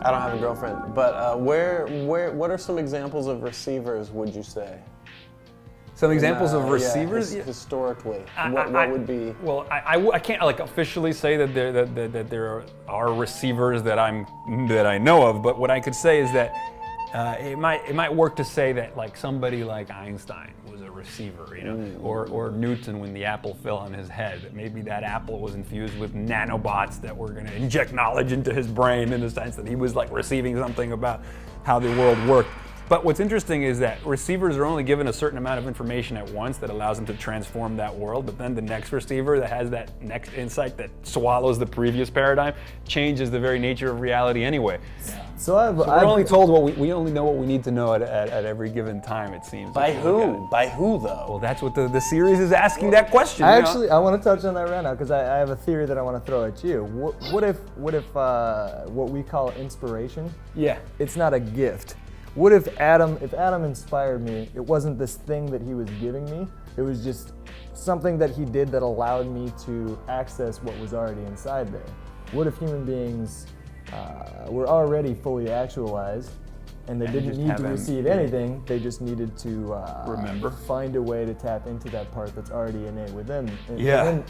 I don't have a girlfriend, but what are some examples of receivers, would you say? Some examples of receivers? Historically, what would be? Well, I can't like officially say that there are receivers that I know of, but what I could say is that it might work to say that like somebody like Einstein was a receiver, you know, or Newton when the apple fell on his head. That maybe that apple was infused with nanobots that were going to inject knowledge into his brain in the sense that he was like receiving something about how the world worked. But what's interesting is that receivers are only given a certain amount of information at once that allows them to transform that world, but then the next receiver that has that next insight that swallows the previous paradigm changes the very nature of reality anyway. Yeah. So we're only told we only know what we need to know at every given time, it seems. By who? By who though? Well, that's what the series is asking that question. I want to touch on that right now because I have a theory that I want to throw at you. What if what we call inspiration? Yeah. It's not a gift. What if Adam inspired me, it wasn't this thing that he was giving me, it was just something that he did that allowed me to access what was already inside there. What if human beings were already fully actualized and they didn't need to receive anything, they just needed to find a way to tap into that part that's already innate within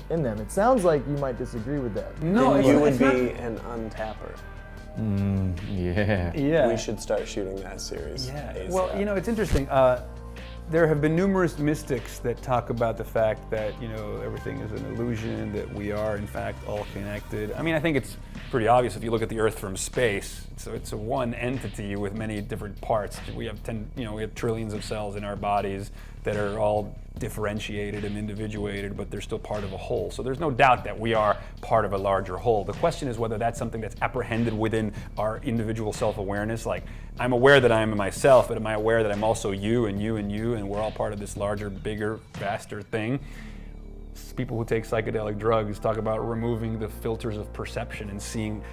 in them. It sounds like you might disagree with that. No, you would be an untapper. Yeah. We should start shooting that series. Yeah. Well, you know, it's interesting. There have been numerous mystics that talk about the fact that, you know, everything is an illusion, that we are in fact all connected. I mean, I think it's pretty obvious if you look at the Earth from space. So it's a one entity with many different parts. We have we have trillions of cells in our bodies that are all differentiated and individuated, but they're still part of a whole. So there's no doubt that we are part of a larger whole. The question is whether that's something that's apprehended within our individual self-awareness. Like, I'm aware that I am myself, but am I aware that I'm also you and you and you, and we're all part of this larger, bigger, vaster thing? People who take psychedelic drugs talk about removing the filters of perception and seeing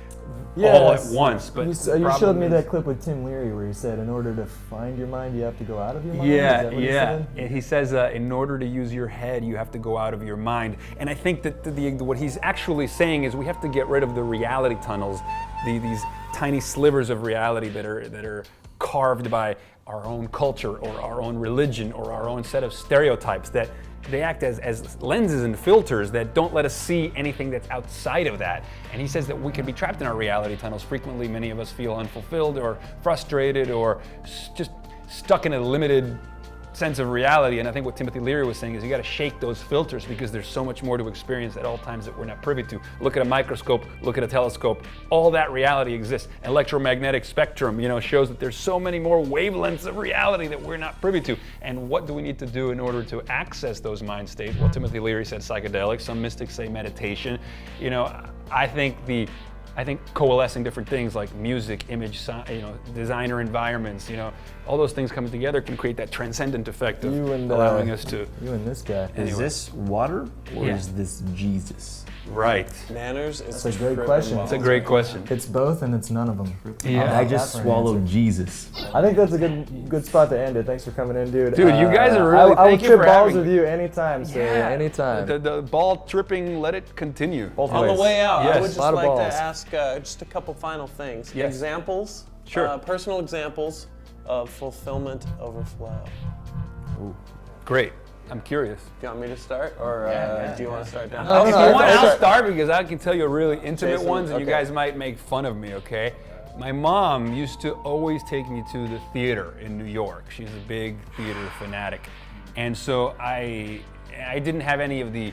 all at once. But you showed me that clip with Tim Leary where he said, in order to find your mind, you have to go out of your mind? And he says, in order to use your head, you have to go out of your mind. And I think that what he's actually saying is we have to get rid of the reality tunnels, these tiny slivers of reality that are carved by our own culture or our own religion or our own set of stereotypes that they act as lenses and filters that don't let us see anything that's outside of that. And he says that we can be trapped in our reality tunnels. Frequently, many of us feel unfulfilled or frustrated or just stuck in a limited sense of reality. And I think what Timothy Leary was saying is you got to shake those filters because there's so much more to experience at all times that we're not privy to. Look at a microscope, look at a telescope, all that reality exists. Electromagnetic spectrum, shows that there's so many more wavelengths of reality that we're not privy to. And what do we need to do in order to access those mind states? Well, Timothy Leary said psychedelics, some mystics say meditation. I think coalescing different things like music, image, designer environments, all those things coming together can create that transcendent effect of allowing us to. You and this guy. Anyway. Is this water or is this Jesus? Right. Manners is a great question. It's a great question. It's both and it's none of them. Yeah. I just swallowed Jesus. I think that's a good spot to end it. Thanks for coming in, dude. Dude, you guys are really. I will trip balls with you anytime, sir. Yeah. Anytime. The ball tripping, let it continue. On the way out, yes. I would just like to ask just a couple final things. Yes. Examples. Sure. Personal examples of fulfillment overflow. Ooh. Great. I'm curious. Do you want me to start, or do you want to start down? If you want, I'll start because I can tell you really intimate ones, and you guys might make fun of me, okay? My mom used to always take me to the theater in New York. She's a big theater fanatic. And so I didn't have any of the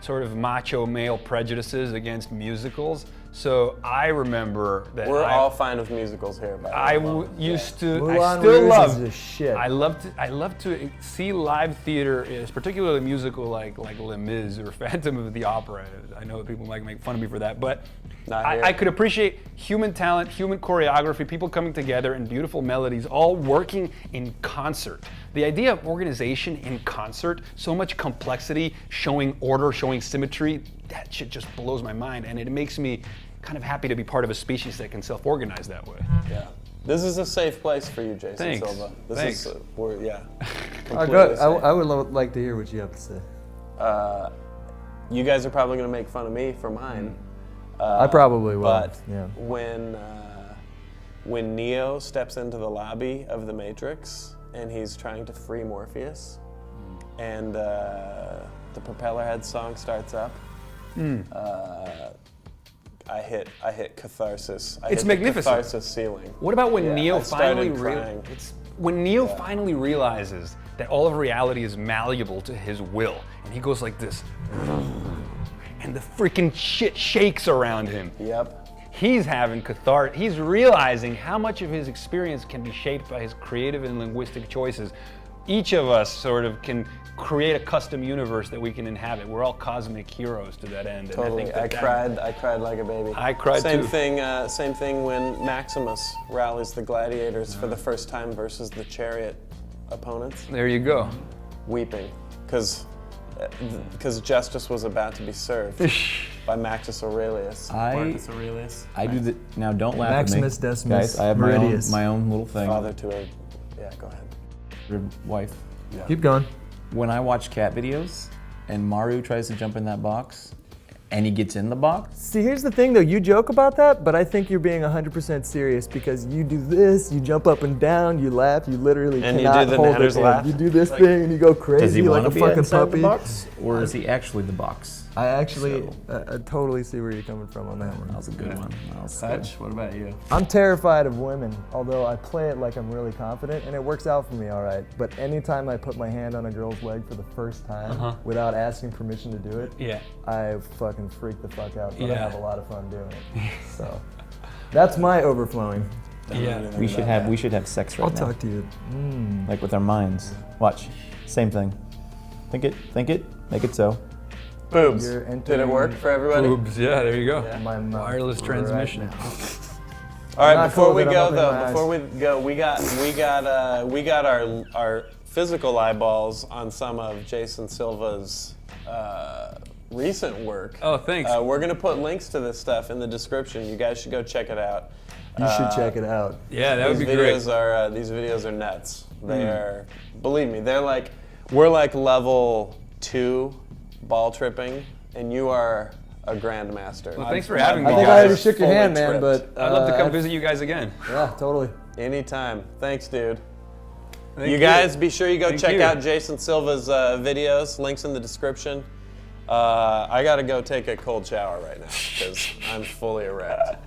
sort of macho male prejudices against musicals. So I remember that we're all fine of musicals here. I used to. Moulin I still Rouge love. Is shit. I love to see live theater, particularly musical like Les Mis or Phantom of the Opera. I know that people might make fun of me for that, but I could appreciate human talent, human choreography, people coming together, and beautiful melodies, all working in concert. The idea of organization in concert, so much complexity, showing order, showing symmetry, that shit just blows my mind, and it makes me kind of happy to be part of a species that can self-organize that way. Yeah. This is a safe place for you, Jason Thanks. Silva. Thanks. I would like to hear what you have to say. You guys are probably going to make fun of me for mine. I probably will. But yeah. when when Neo steps into the lobby of the Matrix and he's trying to free Morpheus, and the Propeller Head song starts up. I hit catharsis. It's hit magnificent. The catharsis ceiling. What about when Yeah, Neo I started finally crying. finally realizes that all of reality is malleable to his will, and he goes like this, and the freaking shit shakes around him. Yep. He's having catharsis. He's realizing how much of his experience can be shaped by his creative and linguistic choices. Each of us sort of can create a custom universe that we can inhabit. We're all cosmic heroes to that end. And Totally. I think I cried like a baby. I cried same too. Same thing when Maximus rallies the gladiators for the first time versus the chariot opponents, There you go. weeping because justice was about to be served by Marcus Aurelius. Marcus Aurelius. I do the now. Don't laugh Maximus at me, Decimus guys. I have Meridius. my own little thing. Father to a. Yeah, go ahead. Your wife. Keep going. When I watch cat videos and Maru tries to jump in that box and he gets in the box, See, here's the thing though, you joke about that, but I think you're being 100% serious because you do this, you jump up and down, you laugh, you literally And you cannot do the hold Nanner's it in. laugh? You do this thing and you go does he crazy like want a to be fucking inside puppy. the box, or is he actually the box? I actually I totally see where you're coming from on that That one. was a good one. That was good. What about you? I'm terrified of women, although I play it like I'm really confident and it works out for me all right. But anytime I put my hand on a girl's leg for the first time without asking permission to do it, Yeah. I fucking freak the fuck out, but I Yeah. have a lot of fun doing it. So that's my overflowing. Yeah. We should have sex right I'll now, talk to you. like with our minds. Watch, same thing. Think it, make it so. Boobs. You're Did it work for everybody? Boobs. Yeah, there you go. My mouth Wireless right transmission. now. All right, Not before cool we that I'm go opening though, my before we go, we got our physical eyeballs on some of Jason Silva's recent work. Oh, thanks. We're gonna put links to this stuff in the description. You guys should go check it out. You should check it out. Yeah, that would These be great. videos are these videos are nuts. They are, believe me, we're like level 2 ball tripping, and you are a grandmaster. Well, thanks for having me, I think I guys. already shook your Fully hand, man, tripped. but I'd love to come I- visit you guys again. Yeah, totally. Anytime. Thanks, dude. Thank You guys, be sure you go Thank check you. out Jason Silva's videos. Links in the description. I gotta go take a cold shower right now because I'm fully erect.